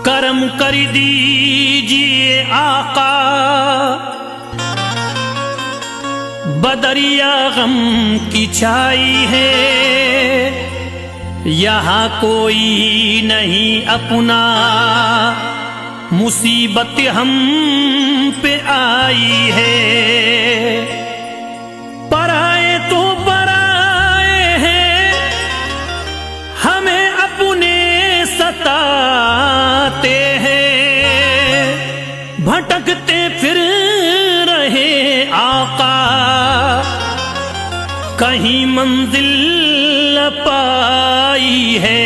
करम कर दीजिए आका, बदरिया गम की छाई है, यहाँ कोई नहीं अपना, मुसीबत हम पे आई है। पराए तो पराए हैं, हमें अपने सताते हैं, भटकते फिर रहे आका, कहीं मंजिल न पाई है।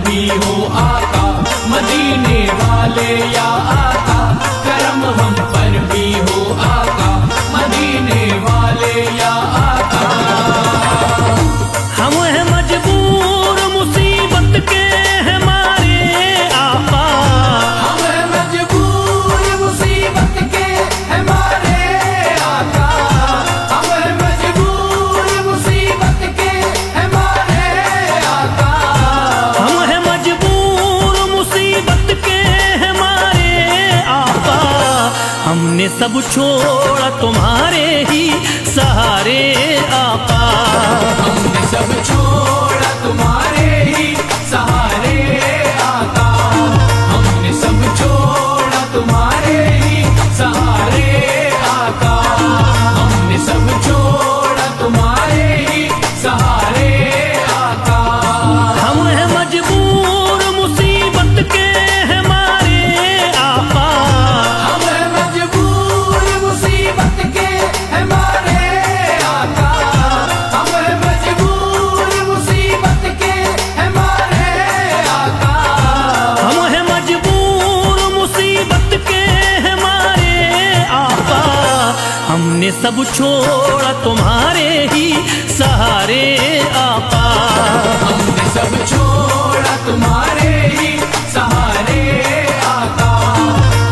भी हो आका मदीने वाले या आका, करम हम पर भी हो आका मदीने वाले या आका। हम हैं मजबूर मुसीबत के हमारे आका, हम हैं मजबूर मुसीबत के हमारे आका, हम हैं मजबूर मुसीबत के हमारे आका। हमने सब छोड़ा तुम्हारे ही सहारे आका, हमने सब छोड़ा तुम्हारे ही सहारे आका, हमने सब छोड़ा तुम्हारे ही सहारे आका, हमने सब छोड़ा तुम्हारे ही सहारे आका। हम हैं मजबूर मुसीबत के हमारे आका, हम हैं मजबूर मुसीबत के हमारे आका, हम हैं मजबूर मुसीबत के हमारे आका। हम हैं मजबूर मुसीबत के हमारे आका, हमने सब छोड़ा तुम्हारे ही सहारे आका, हमने सब छोड़ा तुम्हारे ही सहारे आका,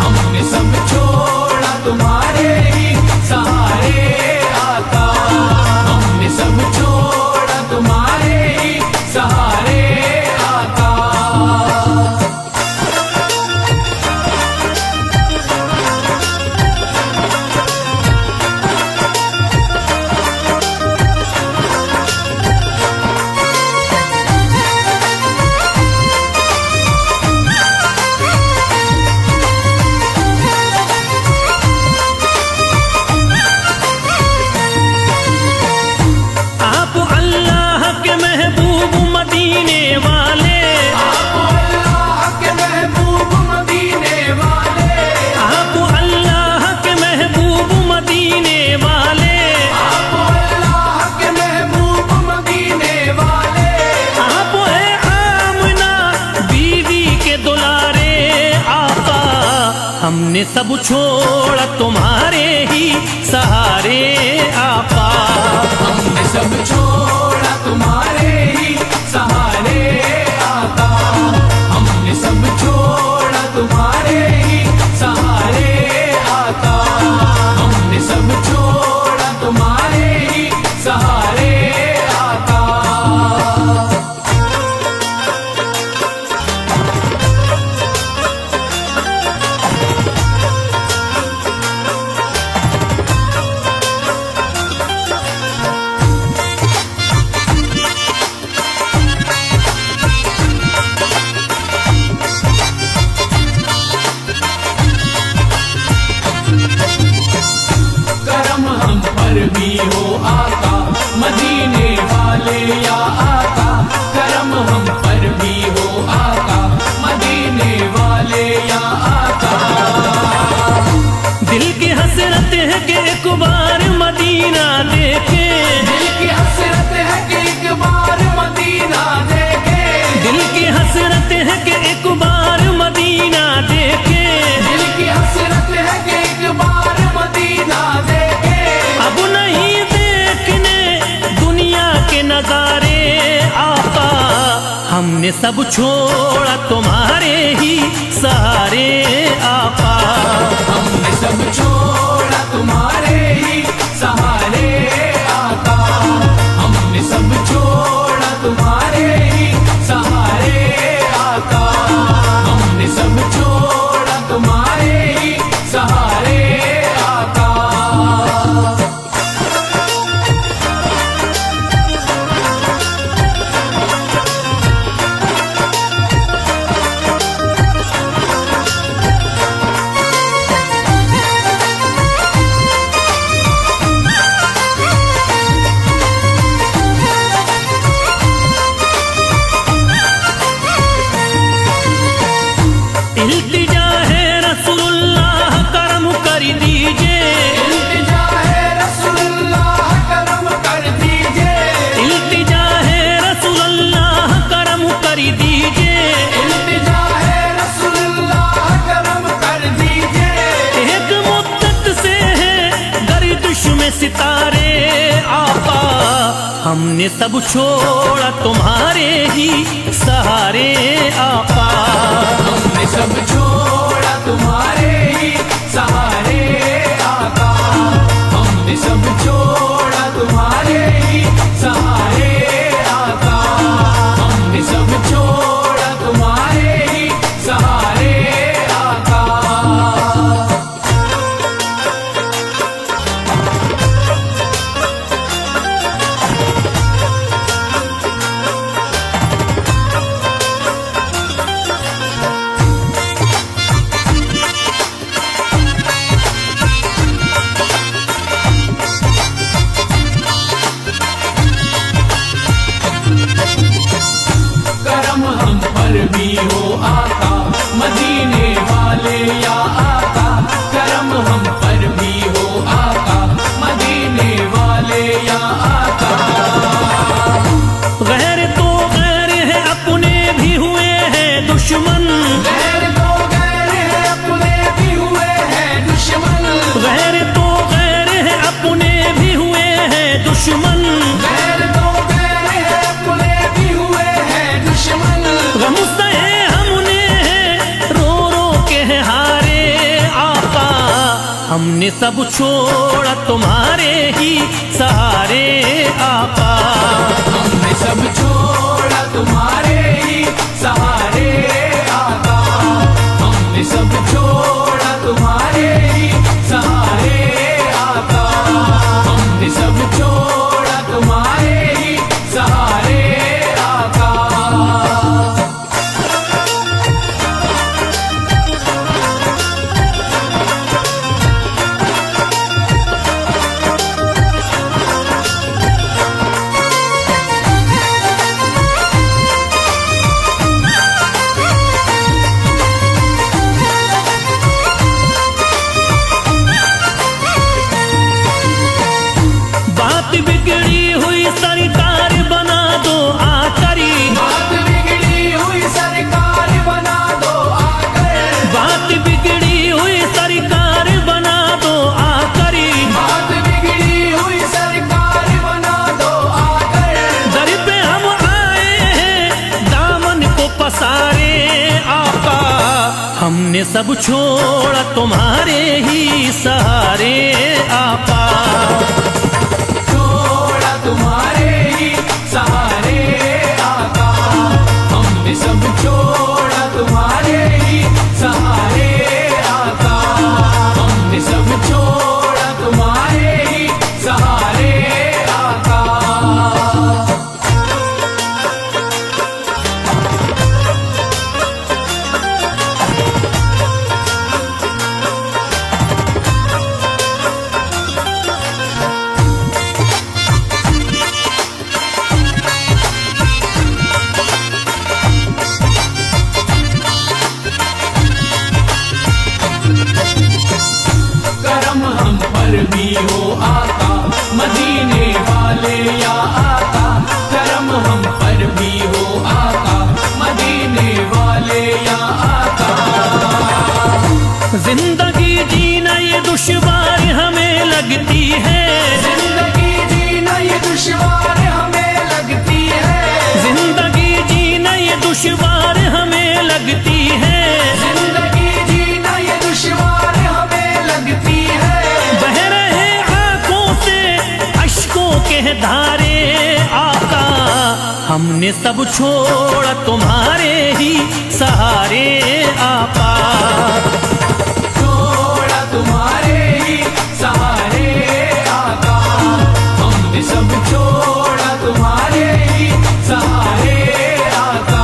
हमने सब छोड़ा तुम्हारे ही सहारे आका, हमने सब छोड़ा तुम्हारे ही सहारे आका। आप अल्लाह के महबूब मदीने वाले, आप अल्लाह के महबूब मदीने वाले, आप अल्लाह के महबूब मदीने वाले, आप अल्लाह के महबूब मदीने वाले। आप है आमना बीवी के दुलारे आका, हमने सब छोड़ा तुम्हारे ही सहारे आका, हमने सब छोड़ा तुम्हारे ही सहारे आका, हमने सब छोड़ा तुम्हारे ही सहारे आका, हमने सब छोड़ा तुम्हारे ही सहारे आका। कि एक बार मदीना देखे, दिल की हसरत है कि एक बार मदीना देखे, दिल की हसरत है कि एक बार मदीना देखे, दिल की हसरत है कि एक बार मदीना देखे। अब नहीं देखने दुनिया के नजारे आका, हमने सब छोड़ा तुम्हारे ही सहारे आका, हमने सब छोड़ा तुम्हारे ही सहारे आका, हमने सब छोड़ा तुम्हारे ही सहारे आका, हमने सब छोड़ा तुम्हारे ही सहारे आका। इल्तिजा है रसूलुल्लाह करम कर दीजिए, इल्तिजा है रसूलुल्लाह करम कर दीजिए, इल्तिजा है रसूलुल्लाह करम कर दीजिए, इल्तिजा है रसूलुल्लाह करम कर दीजिए। एक मुद्दत से है गर्दिश में सितारे आका, हमने सब छोड़ा तुम्हारे ही सहारे आका, हमने सब छोड़ा तुम्हारे ही सहारे आका, हमने सब छोड़ा तुम्हारे ही सहारे आका, हमने सब छोड़ा तुम्हारे ही सहारे आका। करम हम पर भी हो आका, मदीने वाले या आका, करम हम पर भी हो आका, मदीने वाले या आका। गैर तो गैर है अपने भी हुए हैं दुश्मन, गैर तो गैर है अपने भी हुए हैं दुश्मन, गैर तो गैर है अपने भी हुए हैं दुश्मन, गैर तो गैर है अपने भी हुए हैं दुश्मन। गम से हमने रो रो के हारे आका, हमने सब छोड़ा तुम्हारे ही सहारे आका, हमने सब छोड़ा तुम्हारे ही सहारे आका, हमने सब छोड़ा तुम्हारे ही सहारे आका, हमने सब छोड़ा तुम्हारे ही सहारे आका। बात बिगड़ी हुई सरकार बना दो आकरी, बात बिगड़ी हुई सरकार बना दो आकर, बात बिगड़ी हुई सरकार बना दो आकरी, बात बिगड़ी हुई सरकार बना दो आकर। दर पे हम आए हैं दामन को पसारे आका, हमने सब छोड़ा तुम्हारे ही सहारे आका, छोड़ा तुम्हारे ही सहारे आका, हमने सब छोड़ा तुम्हारे ही सहारे आका, हमने सब छोड़ा तुम्हारे ही सहारे आका। लगती है, जिंदगी जीना ये दुश्वार हमें लगती है, जिंदगी जीना ये दुश्वार हमें लगती है, जिंदगी जीना ये दुश्वार हमें लगती है। बह रहे आंखों से अश्कों के धारे आका, हमने सब छोड़ा तुम्हारे ही सहारे आका, छोड़ा तुम्हारे ही सहारे आका, हमने सब छोड़ा तुम्हारे ही सहारे आका,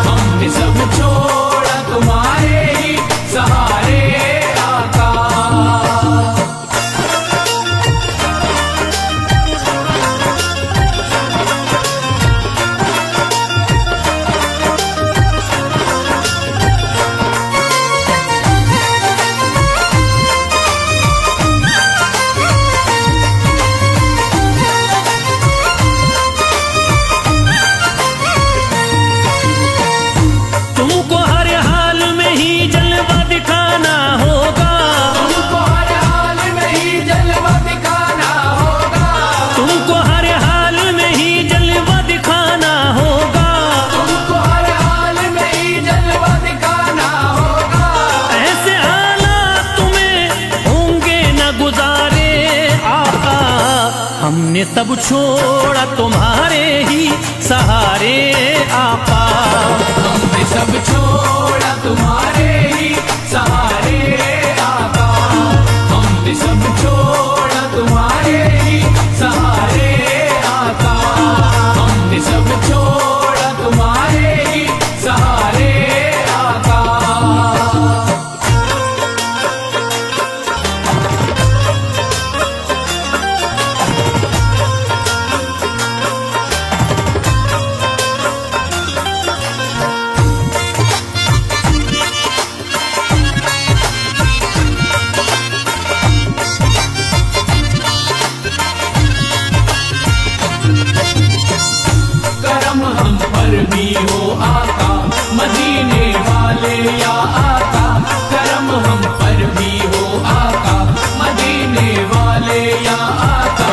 हमने सब छोड़ा तुम्हारे ही सहारे आका। तुमको हर हाल में ही जलवा दिखाना होगा, तुमको हर हाल में ही जलवा दिखाना होगा, तुमको हर हाल में ही जलवा दिखाना होगा, तुमको हर हाल में ही जलवा दिखाना होगा। ऐसे हालात तुम्हें होंगे न गुजारे आका, हमने सब छोड़ा तुम्हारे ही सहारे आका, हमने सब छोड़ा तुम्हारे ही सहारे आका, हमने सब छोड़ा तुम्हारे ही सहारे आका, हमने सब छोड़ा तुम्हारे ही सहारे आका। करम हम पर भी हो आका, मदीने वाले या आका, करम हम पर भी हो आका, मदीने वाले या आका।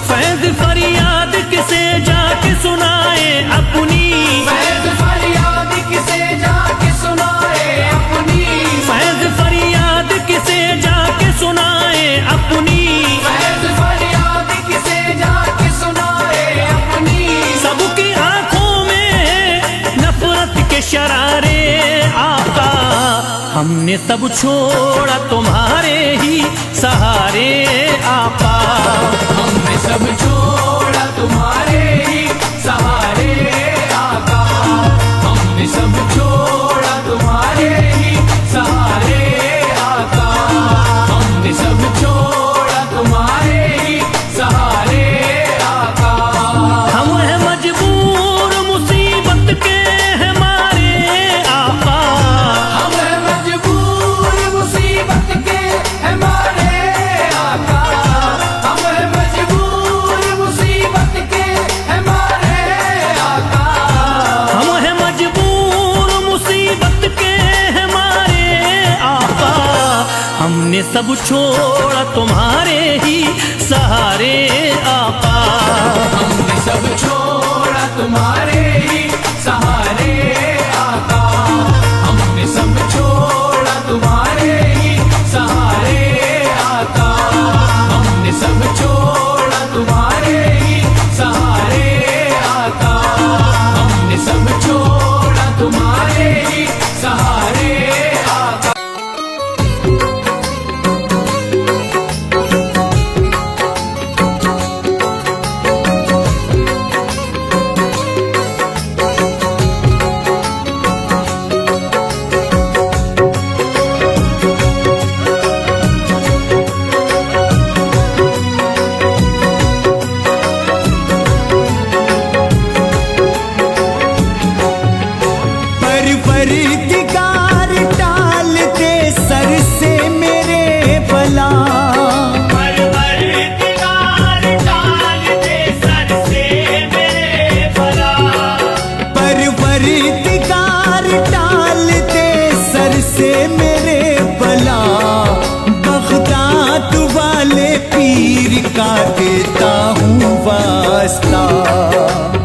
फैज फरियाद किसे जाके सुनाए अपनी, फैज़ फरियाद किसे जाके सुनाए अपनी, फैज फरियाद किसे जाके सुनाए अपनी, फैज़ फरियाद किसे जाके सुनाए अपनी। सबकी आंखों में नफरत के शरारे आका, हमने सब छोड़ा तुम्हारे ही सहारे आका, हमने सब छोड़ा तुम्हारे ही सहारे आका, हमने सब छोड़ा तुम्हारे ही सहारे आका, हमने सब छोड़ा तुम्हारे ही सहारे आका। हम हैं मजबूर मुसीबत के हमारे आका, हम हैं मजबूर मुसीबत के हमारे आका, हम हैं मजबूर मुसीबत के हमारे आका, हम हैं मजबूर मुसीबत के हमारे आका, हमने सब छोड़ा तुम्हारे ही सहारे आका, हमने सब छोड़ा तुम्हारे ही सहारे आका, हमने सब छोड़ा तुम्हारे ही सहारे आका, हमने सब छोड़ा तुम्हारे ही सहारे आका, हमने सब छोड़ा तुम्हारे ही सहारे आका। वास्ता।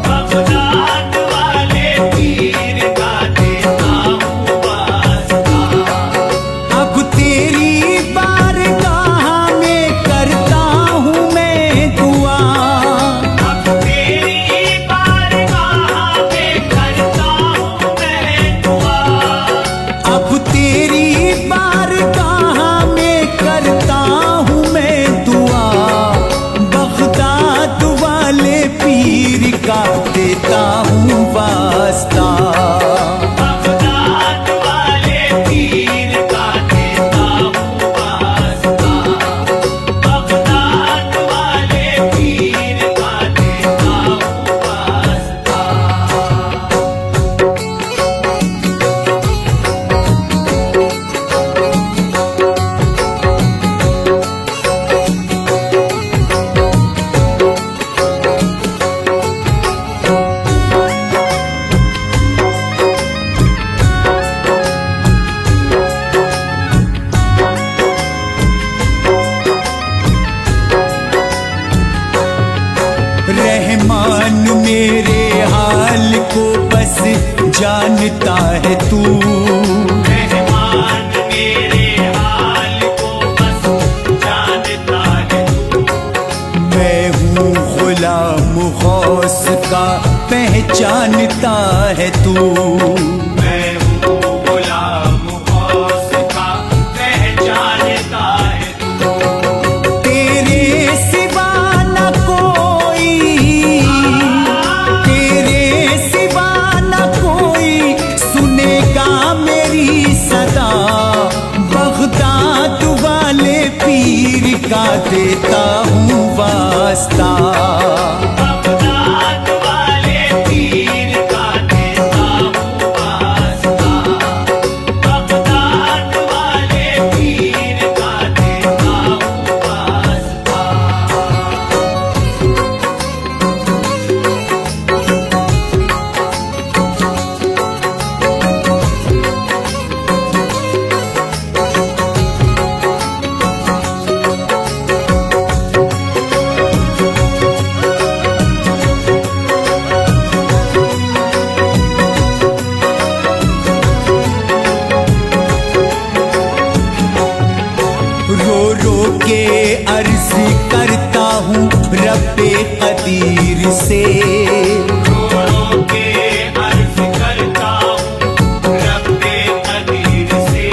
बगदाद वाले पीर का देता हूँ वास्ता। अब तेरी बारगाह में करता हूँ मैं दुआ। अब तेरी बारगाह में करता हूँ मैं दुआ। अब तेरी बारगाह में करता हूँ मैं दुआ। बगदाद वाले पीर का देता हूँ वास्ता। बगदाद वाले पीर का देता हूँ वास्ता। बगदाद वाले पीर का देता हूँ वास्ता। रहमान मेरे हाल को बस जानता है तू। रहमान मेरे हाल को बस जानता है तू। मैं हूँ गुलाम गौस का पहचानता है तू। मैं हूँ गुलाम गौस का पहचानता है तू। तेरे सिवा न कोई, तेरे सिवा न कोई सुनेगा मेरी सदा। बगदाद वाले पीर का देता हूँ वास्ता। बगदाद वाले पीर का देता हूँ वास्ता। बगदाद वाले पीर का देता हूँ वास्ता। रो रो के अर्ज करता हूँ रब्बे कदीर से। रो रो के अर्ज करता हूँ रब्बे कदीर से।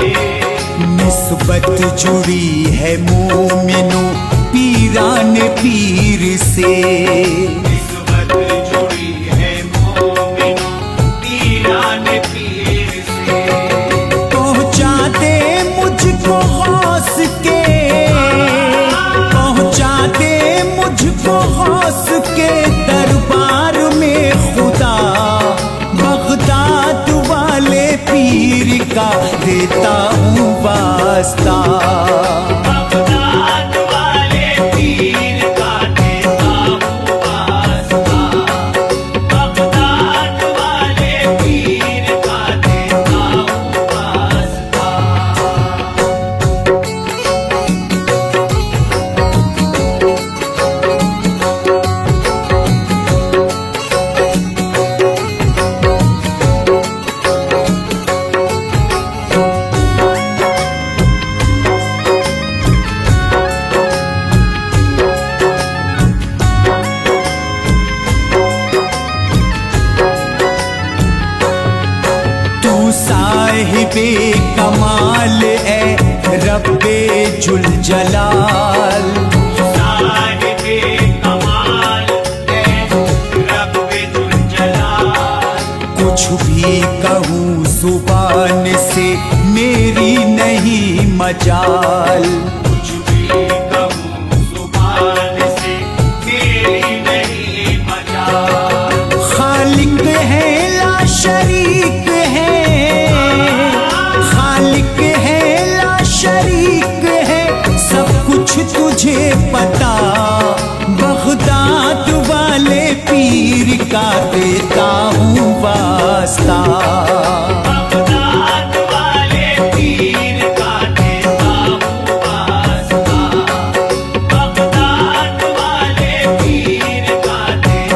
निस्बत जुड़ी है मोमिनो पीरान पीर से। निस्बत जुड़ी है मोमिनो पीरान पीर से। पहुँचा दे मुझको गौस के, पहुँचा दे मुझको गौस के दरबार में खुदा। बगदाद वाले पीर का देता हूँ वास्ता। बगदाद वाले पीर का देता हूँ वास्ता। बगदाद वाले पीर का देता हूँ वास्ता। तू साहिबे कमाल ए रब्बे जुल जलाल। साहिबे कमाल है रब्बे जुल जलाल। कुछ भी कहूँ जुबान से मेरी नहीं मजाल। कुछ भी कहूँ जुबान से मेरी नहीं मजाल। खालिक है ला शरीक है, खालिक है ला शरीक है, सब कुछ तुझे पता। बगदाद वाले पीर का देता हूँ वास्ता। बगदाद वाले पीर का देता हूँ वास्ता। बगदाद वाले पीर का देता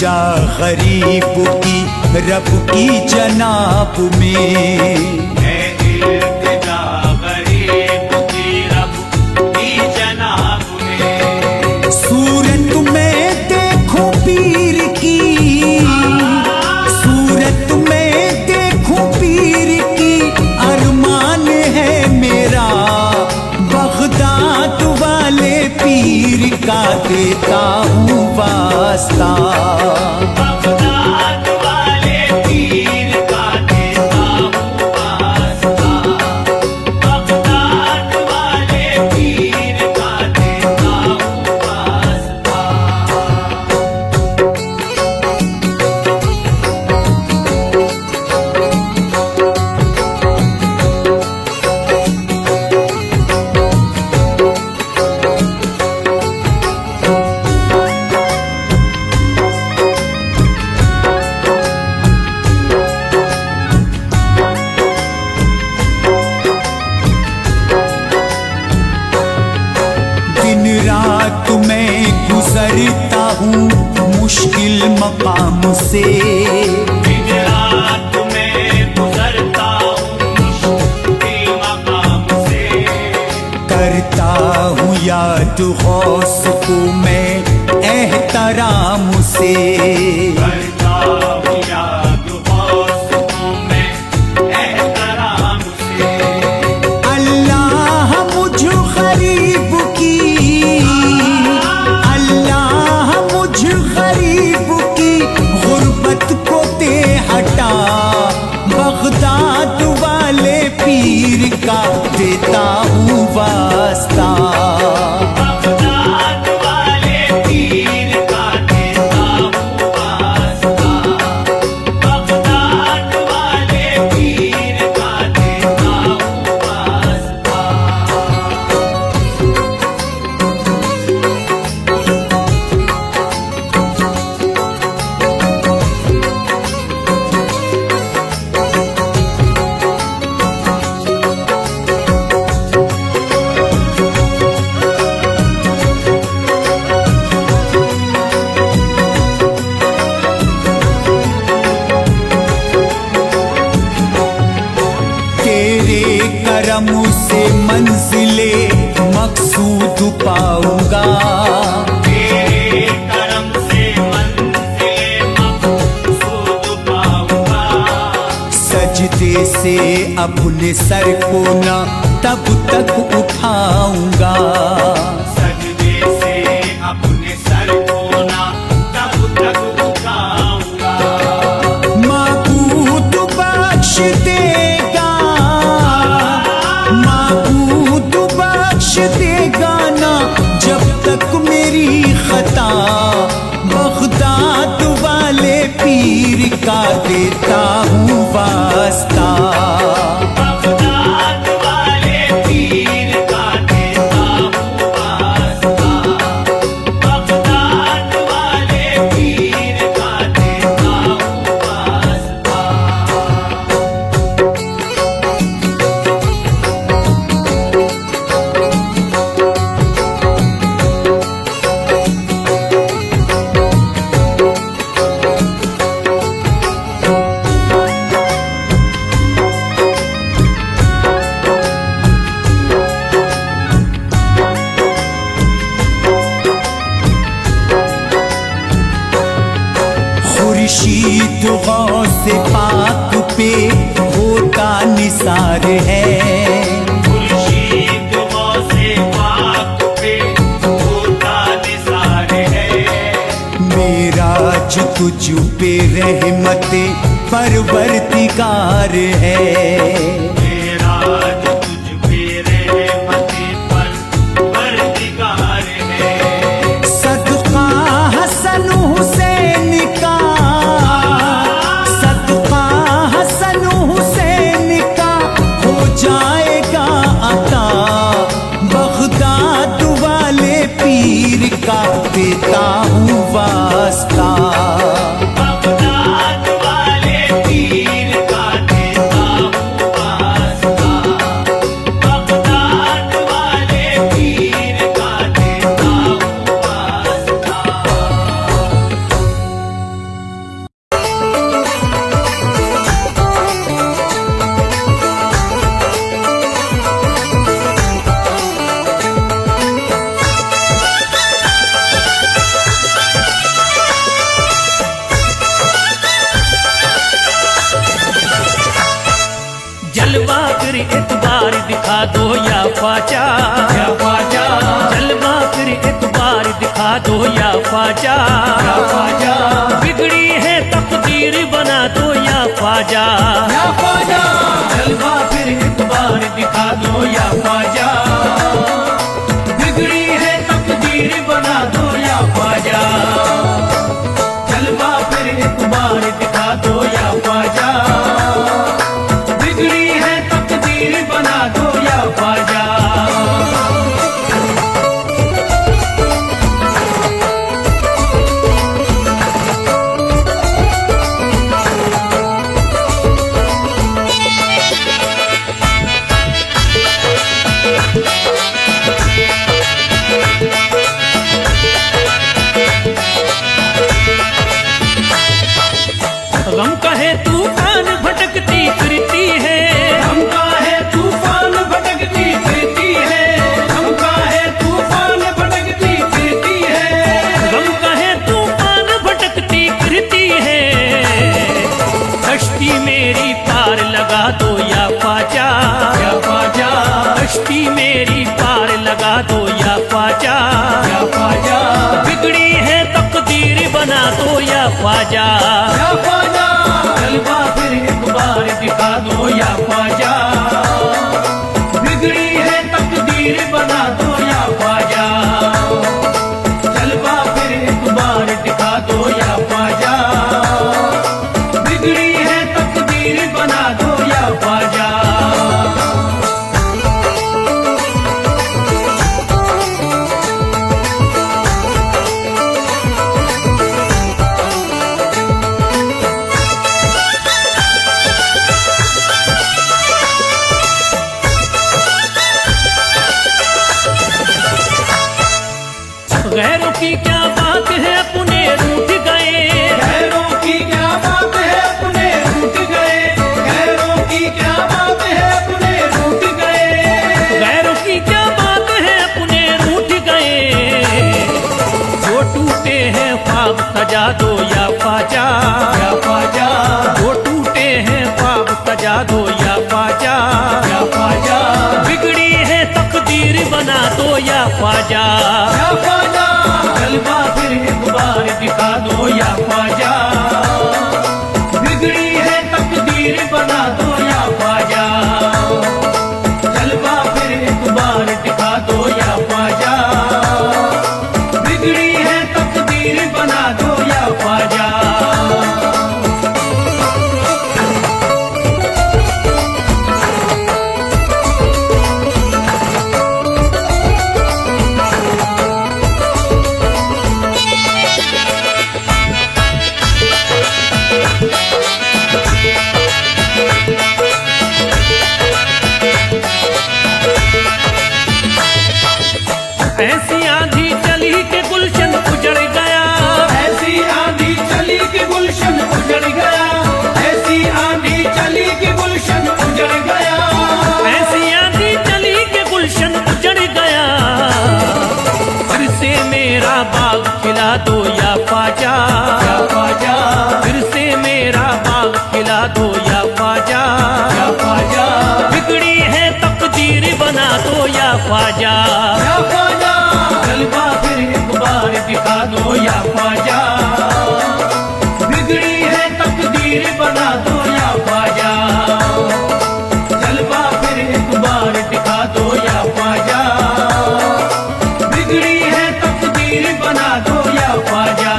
इल्तिजा गरीब की रब की जनाब में। है इल्तिजा गरीब की रब की जनाब में। सूरत में देखो पीर की, सूरत में देखो पीर की, अरमान है मेरा बगदाद वाले पीर का देता हूँ वास्ता। बगदाद वाले पीर का देता हूँ वास्ता। बगदाद वाले पीर का देता हूँ वास्ता। दिन रात मैं गुजरता हूँ मुश्किल मकाम से। दिन रात मैं गुजरता हूँ मुश्किल मकाम से। करता हूँ याद गौस को मैं एहतराम से। करता हूँ याद गौस को मैं एहतराम से। अल्लाह मुझ गरीब की, अल्लाह मुझ गरीब की गुर्बत को दे हटा। बगदाद वाले पीर का देता हूँ वास्ता। बगदाद वाले पीर का देता हूँ वास्ता। बगदाद वाले पीर का देता हूँ वास्ता। तेरे करम से मंजिले मकसूद पाऊंगा। तेरे करम से मंजिले मकसूद पाऊंगा। सजदे से अपने सर को न तब तक उठाऊंगा। सजदे से अपने सर को ना तब तक उठाऊंगा। माबूद बख्श देगा, माबूद बख्श देगा ना जब तक मेरी खता। बगदाद वाले पीर का देता हूँ वास्ता। बगदाद वाले पीर का देता हूँ वास्ता। बगदाद वाले पीर का देता हूँ वास्ता। खुर्शीद गौस पाक पे होता निसार है। खुर्शीद गौसे पाक पे होता निसार है। मेरा जो तुझ पे रहमते परवरदिगार है। मेरा जो तुझ पे रहमते परवरदिगार है। सदका हसन हुसैन का, सदका हसन हुसैन का हो जाएगा अता। बगदाद वाले पीर का देता हूँ वास्ता। बगदाद वाले पीर का देता हूँ वास्ता। बगदाद वाले पीर का देता हूँ वास्ता। दिखा दो या ख्वाजा, या ख्वाजा, बिगड़ी है तकदीर बना दो या ख्वाजा, या ख्वाजा, जलवा फिर एक बार दिखा दो या ख्वाजा, बिगड़ी है तकदीर बना दो या ख्वाजा, जलवा फिर एक बार दिखा दो या ख्वाजा, बिगड़ी है तकदीर बना दो या ख्वाजा। गम कहे तूफान भटकती फिरती है, गम का है तूफान भटकती फिरती है, गम का है तूफान भटकती फिरती है, गम कहे तूफान भटकती फिरती है, कश्ती मेरी पार लगा दो या ख्वाजा, या ख्वाजा, कश्ती मेरी पार लगा दो या ख्वाजा, या ख्वाजा, बिगड़ी है तकदीर बना दो या ख्वाजा, या ख्वाजा, जलवा फिर एक बार दिखा दो या ख्वाजा, बिगड़ी है तकदीर बना दो या ख्वाजा, जलवा फिर एक बार दिखा दो या ख्वाजा, बिगड़ी है तकदीर बना दो या ख्वाजा। गैरों की क्या बात है अपने रूठ गए, गैरों की क्या बात है अपने रूठ गए, गैरों की क्या बात है अपने रूठ गए, गैरों की क्या बात है अपने रूठ गए, जो टूटे हैं ख्वाब सजा दो या ख्वाजा, या ख्वाजा, जो टूटे हैं ख्वाब सजा दो या ख्वाजा, या ख्वाजा, बिगड़ी है तकदीर बना दो या ख्वाजा, या ख्वाजा, जलवा फिर एक बार दिखा दो या ख्वाजा, बिगड़ी है तकदीर बना दो या ख्वाजा, जलवा फिर एक बार दिखा दो या ख्वाजा, बिगड़ी है तकदीर बना दो या ख्वाजा। ऐसी आंधी चली के गुलशन उजड़ गया, ऐसी आंधी चली कि गुलशन उजड़ गया, ऐसी आंधी चली कि गुलशन उजड़ गया, ऐसी आंधी चली के गुलशन उजड़ गया, फिर से मेरा बाग खिला दो या ख्वाजा, या ख्वाजा, फिर से मेरा बाग खिला दो या ख्वाजा, या ख्वाजा, बिगड़ी है तकदीर बना दो या ख्वाजा, या ख्वाजा, जलवा फिर एक बार दिखा दो या ख्वाजा, बिगड़ी है तकदीर बना दो या ख्वाजा, जलवा फिर एक बार दिखा दो या ख्वाजा, बिगड़ी है तकदीर बना दो या ख्वाजा।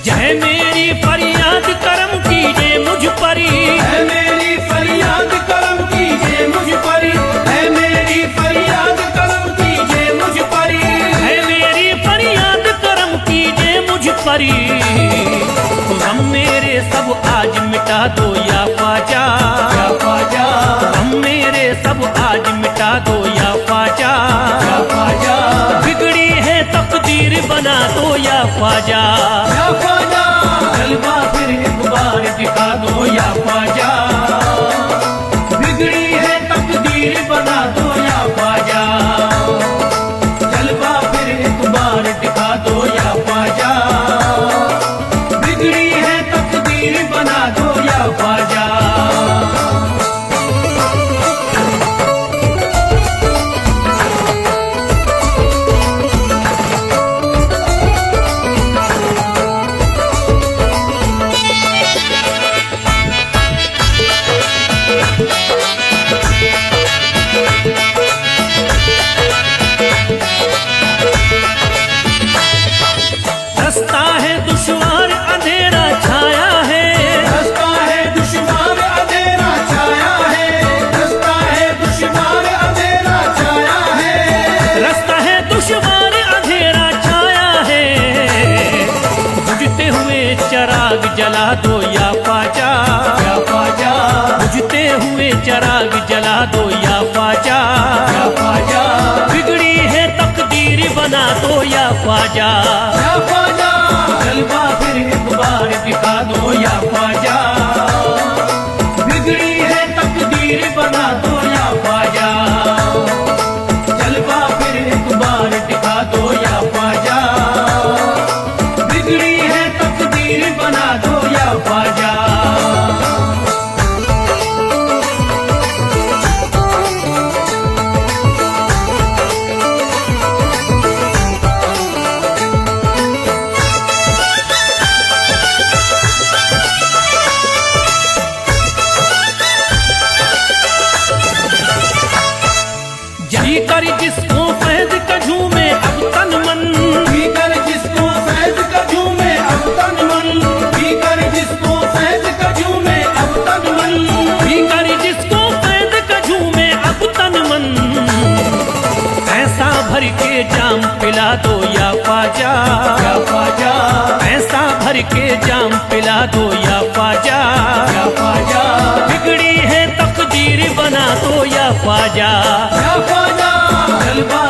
जय मेरी फरियाद करम कीजिए मुझ परी, है मेरी फरियाद करम कीजिए मुझ परी, है मेरी फरियाद करम कीजिए मुझ परी, है मेरी फरियाद करम कीजिए मुझ परी, गम मेरे सब आज मिटा दो या ख्वाजा, या ख्वाजा, गम मेरे सब आज मिटा दो या ख्वाजा, या ख्वाजा, बिगड़ी है तकदीर बना दो या ख्वाजा, या ख्वाजा, जलवा फिर एक बार दिखा दो या ख्वाजा, बिगड़ी है तकदीर तकदीर बना दो या ख्वाजा, जलवा फिर एक बार दिखा दो या ख्वाजा, बिगड़ी है तकदीर बना दो या ख्वाजा। रास्ता है दुश्वार अंधेरा छाया है, रास्ता है दुश्वार अंधेरा छाया है, रास्ता है दुश्वार अंधेरा छाया है, रास्ता है दुश्वार अंधेरा छाया है, बुझते हुए चराग जला दो या ख्वाजा, या ख्वाजा, बुझते हुए चराग जला दो या ख्वाजा, या ख्वाजा, बिगड़ी है तकदीर बना दो या ख्वाजा, या ख्वाजा, जलवा फिर एक बार दिखा दो या ख्वाजा, बिगड़ी है तकदीर बना दो या ख्वाजा, जलवा फिर एक बार दिखा दो या ख्वाजा, बिगड़ी है तकदीर बना दो या ख्वाजा। जी कर जिसको फैज का झूमे अब तन मन, भीतर जिसको फैज का झूमे अब तन मन, भीतर जिसको फैज का झूमे अब तन मन, भीतर जिसको फैज का झूमे अब तन मन, ऐसा भर के जाम पिला दो या ख्वाजा, या ख्वाजा, ऐसा भर के जाम पिला दो या ख्वाजा, या ख्वाजा, बिगड़ी है तकदीर बना दो या ख्वाजा, या ख्वाजा, जलवा